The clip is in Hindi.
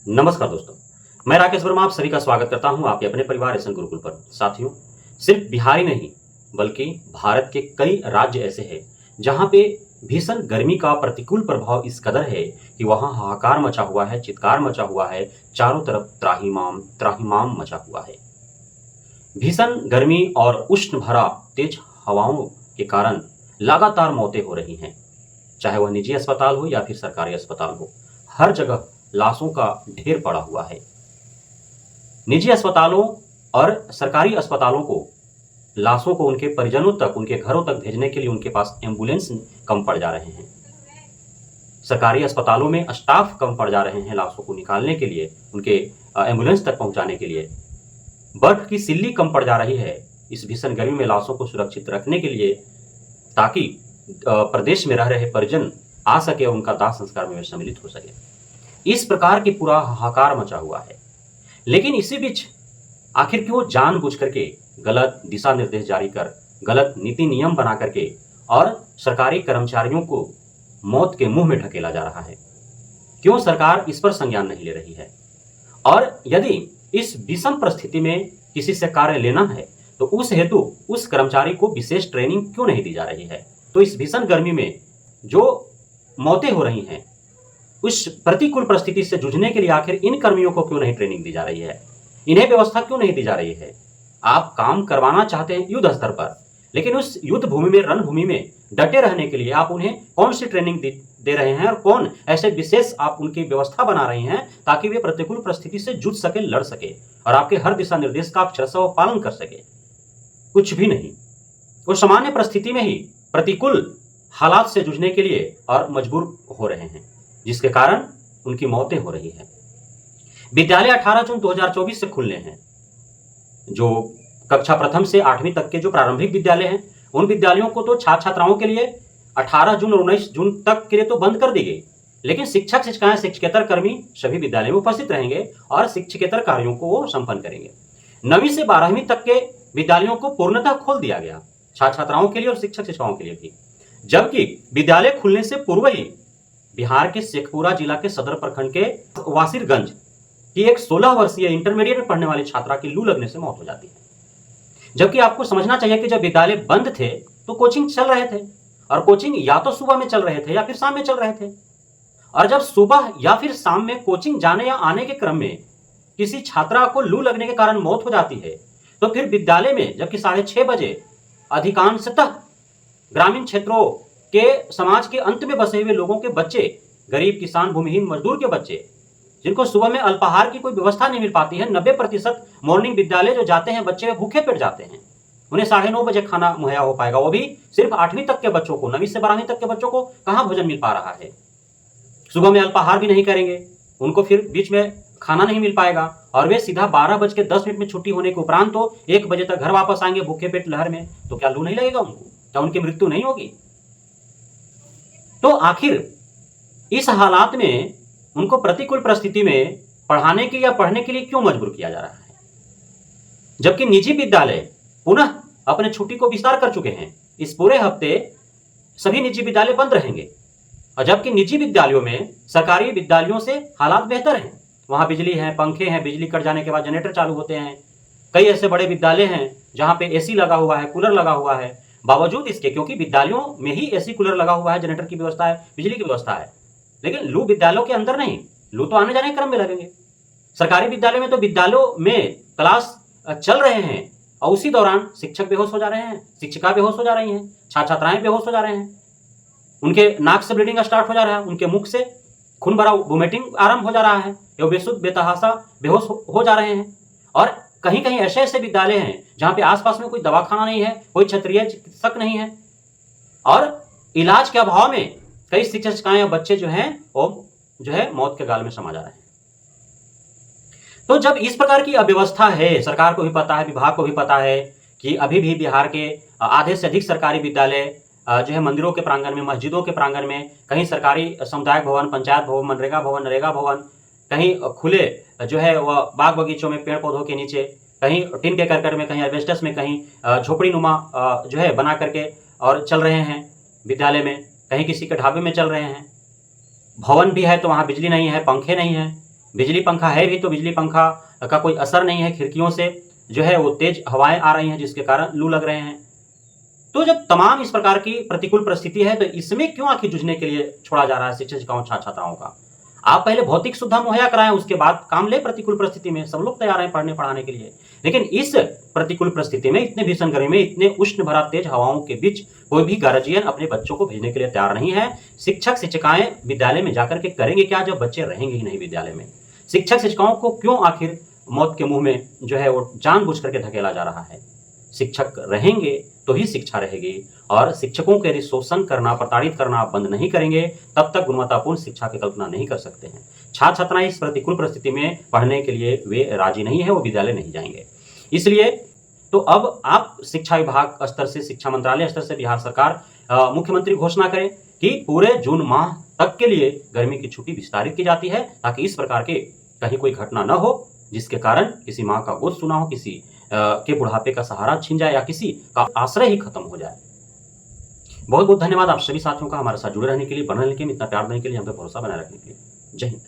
नमस्कार दोस्तों, मैं राकेश वर्मा आप सभी का स्वागत करता हूं आपके अपने परिवार एसएन गुरुकुल पर। साथियों, सिर्फ बिहार ही नहीं बल्कि भारत के कई राज्य ऐसे हैं जहां पे भीषण गर्मी का प्रतिकूल प्रभाव इस कदर है कि वहां हाहाकार मचा हुआ है, चित्कार मचा हुआ है, चारों तरफ त्राहिमाम त्राहिमाम मचा हुआ है। भीषण गर्मी और उष्ण भरा तेज हवाओं के कारण लगातार मौतें हो रही हैं, चाहे वह निजी अस्पताल हो या फिर सरकारी अस्पताल हो। हर जगह लाशों का ढेर पड़ा हुआ है। निजी अस्पतालों और सरकारी अस्पतालों को लाशों को उनके परिजनों तक, उनके घरों तक भेजने के लिए उनके पास एम्बुलेंस कम पड़ जा रहे हैं। सरकारी अस्पतालों में स्टाफ कम पड़ जा रहे हैं लाशों को निकालने के लिए, उनके एम्बुलेंस तक पहुंचाने के लिए। बर्फ की सिल्ली कम पड़ जा रही है इस भीषण गर्मी में लाशों को सुरक्षित रखने के लिए, ताकि प्रदेश में रह रहे परिजन आ सके और उनका दाह संस्कार में सम्मिलित हो सके। इस प्रकार की पूरा हाहाकार मचा हुआ है। लेकिन इसी बीच आखिर क्यों जानबूझ करके गलत दिशा निर्देश जारी कर, गलत नीति नियम बना करके और सरकारी कर्मचारियों को मौत के मुंह में ढकेला जा रहा है? क्यों सरकार इस पर संज्ञान नहीं ले रही है? और यदि इस विषम परिस्थिति में किसी से कार्य लेना है तो उस हेतु उस कर्मचारी को विशेष ट्रेनिंग क्यों नहीं दी जा रही है? तो इस भीषण गर्मी में जो मौतें हो रही हैं, उस प्रतिकूल परिस्थिति से जूझने के लिए आखिर इन कर्मियों को क्यों नहीं ट्रेनिंग दी जा रही है? इन्हें व्यवस्था क्यों नहीं दी जा रही है? आप काम करवाना चाहते हैं युद्ध स्तर पर, लेकिन उस युद्ध भूमि में, रणभूमि में डटे रहने के लिए आप उन्हें कौन सी ट्रेनिंग दे रहे हैं और कौन ऐसे विशेष आप उनकी व्यवस्था बना रहे हैं ताकि वे प्रतिकूल परिस्थिति से जूझ सके, लड़ सके और आपके हर दिशा निर्देश का अक्षरशः पालन कर सके? कुछ भी नहीं। वो सामान्य परिस्थिति में ही प्रतिकूल हालात से जूझने के लिए और मजबूर हो रहे हैं, जिसके कारण उनकी मौतें हो रही हैं। विद्यालय 18 जून 2024 से खुलने हैं। जो कक्षा प्रथम से 8वीं तक के जो प्रारंभिक विद्यालय हैं, उन विद्यालयों को तो छात्र छात्राओं के लिए 18 जून और 19 जून तक के लिए तो बंद कर दी गई, लेकिन शिक्षक शिक्षिकाएं, शिक्षकेतर कर्मी सभी विद्यालय में उपस्थित रहेंगे और शिक्षकेतर कार्यों को वो संपन्न करेंगे। 9वीं से 12वीं तक के विद्यालयों को पूर्णतः खोल दिया गया, छात्र छात्राओं के लिए और शिक्षक शिक्षिकाओं के लिए भी। जबकि विद्यालय खुलने से पूर्व ही बिहार के शेखपुरा जिला के सदर प्रखंड के वासिरगंज की एक 16 वर्षीय इंटरमीडिएट में पढ़ने वाली छात्रा की लू लगने से मौत हो जाती है। जबकि आपको समझना चाहिए कि जब विद्यालय बंद थे तो कोचिंग चल रहे थे, और कोचिंग या तो सुबह में चल रहे थे या फिर शाम में चल रहे थे। और जब सुबह या फिर शाम में कोचिंग जाने या आने के क्रम में किसी छात्रा को लू लगने के कारण मौत हो जाती है, तो फिर विद्यालय में जबकि 6:30 बजे अधिकांशतः ग्रामीण क्षेत्रों के समाज के अंत में बसे हुए लोगों के बच्चे, गरीब, किसान, भूमिहीन, मजदूर के बच्चे, जिनको सुबह में अल्पाहार की कोई व्यवस्था नहीं मिल पाती है, 90% मॉर्निंग विद्यालय जो जाते हैं बच्चे भूखे पेट जाते हैं। उन्हें 9:30 बजे खाना मुहैया हो पाएगा, वो भी सिर्फ 8वीं तक के बच्चों को। 9वीं से 12वीं तक के बच्चों को कहां भोजन मिल पा रहा है? सुबह में अल्पाहार भी नहीं करेंगे, उनको फिर बीच में खाना नहीं मिल पाएगा और वे सीधा 12:10 में छुट्टी होने के उपरांत तो 1 बजे तक घर वापस आएंगे भूखे पेट लहर में। तो क्या लू नहीं लगेगा उनको? क्या उनकी मृत्यु नहीं होगी? तो आखिर इस हालात में उनको प्रतिकूल परिस्थिति में पढ़ाने के या पढ़ने के लिए क्यों मजबूर किया जा रहा है? जबकि निजी विद्यालय पुनः अपने छुट्टी को विस्तार कर चुके हैं। इस पूरे हफ्ते सभी निजी विद्यालय बंद रहेंगे, और जबकि निजी विद्यालयों में सरकारी विद्यालयों से हालात बेहतर हैं। वहां बिजली है, पंखे हैं, बिजली कट जाने के बाद जनरेटर चालू होते हैं। कई ऐसे बड़े विद्यालय हैं जहां पे एसी लगा हुआ है, कूलर लगा हुआ है। बावजूद इसके, क्योंकि विद्यालयों में ही एसी कूलर लगा हुआ है, जनरेटर की व्यवस्था है, बिजली की व्यवस्था है, लेकिन लू विद्यालयों के अंदर नहीं। लू तो आने जाने के क्रम में लगेंगे। सरकारी विद्यालय में तो विद्यालयों में क्लास चल रहे हैं और उसी दौरान शिक्षक बेहोश हो जा रहे हैं, शिक्षिका बेहोश हो जा रही हैं, छात्र छात्राएं बेहोश हो जा रहे हैं, उनके नाक से ब्लीडिंग स्टार्ट हो जा रहा है, उनके मुख से खून भरा वोमिटिंग आरंभ हो जा रहा है, ये बेसुध बेतहाशा बेहोश हो जा रहे हैं। और कहीं कहीं ऐसे ऐसे विद्यालय हैं जहां पे आसपास में कोई दवाखाना नहीं है, कोई क्षेत्रीय चिकित्सक नहीं है, और इलाज के अभाव में कई शिक्षक शिक्षिकाएं और बच्चे जो हैं वो मौत के गाल में समा जा रहे हैं। तो जब इस प्रकार की अव्यवस्था है, सरकार को भी पता है, विभाग को भी पता है कि अभी भी बिहार के आधे से अधिक सरकारी विद्यालय जो है मंदिरों के प्रांगण में, मस्जिदों के प्रांगण में, कहीं सरकारी सामुदायिक भवन, पंचायत भवन, मनरेगा भवन, नरेगा भवन, कहीं खुले जो है वह बाग बगीचों में, पेड़ पौधों के नीचे, कहीं टिन के करकट में, कहीं एस्बेस्टस में, कहीं झोपड़ी नुमा जो है बना करके और चल रहे हैं विद्यालय में, कहीं किसी के ढाबे में चल रहे हैं। भवन भी है तो वहाँ बिजली नहीं है, पंखे नहीं है, बिजली पंखा है भी तो बिजली पंखा का कोई असर नहीं है, खिड़कियों से जो है वो तेज हवाएं आ रही हैं जिसके कारण लू लग रहे हैं। तो जब तमाम इस प्रकार की प्रतिकूल परिस्थिति है तो इसमें क्यों आखिर जूझने के लिए छोड़ा जा रहा है शिक्षकों छात्र-छात्राओं का? आप पहले भौतिक सुविधा मुहैया कराएं, उसके बाद काम ले प्रतिकूल परिस्थिति में। सब लोग तैयार हैं पढ़ने पढ़ाने के लिए, लेकिन इस प्रतिकूल परिस्थिति में, इतने भीषण गर्मी में, इतने उष्ण भरा तेज हवाओं के बीच कोई भी गार्जियन अपने बच्चों को भेजने के लिए तैयार नहीं है। शिक्षक शिक्षिकाएं विद्यालय में जाकर के करेंगे क्या जब बच्चे रहेंगे ही नहीं विद्यालय में? शिक्षक शिक्षिकाओं को क्यों आखिर मौत के मुंह में जो है वो जानबूझ करके धकेला जा रहा है? शिक्षक रहेंगे तो ही शिक्षा रहेगी, और शिक्षकों के यदि शोषण करना, प्रताड़ित करना आप बंद नहीं करेंगे तब तक गुणवत्तापूर्ण शिक्षा की कल्पना नहीं कर सकते हैं। छात्र छात्राएं इस प्रतिकूल परिस्थिति में पढ़ने के लिए वे राजी नहीं है, वो विद्यालय नहीं जाएंगे। इसलिए तो अब आप शिक्षा विभाग स्तर से, शिक्षा मंत्रालय स्तर से बिहार सरकार मुख्यमंत्री घोषणा करें कि पूरे जून माह तक के लिए गर्मी की छुट्टी विस्तारित की जाती है, ताकि इस प्रकार के कहीं कोई घटना न हो जिसके कारण किसी माँ का गोद सुना हो, किसी के बुढ़ापे का सहारा छिन जाए या किसी का आश्रय ही खत्म हो जाए। बहुत बहुत धन्यवाद आप सभी साथियों का हमारे साथ जुड़े रहने के लिए, बने रहने के लिए, इतना प्यार देने के लिए, हम पे भरोसा बनाए रखने के लिए। जय हिंद।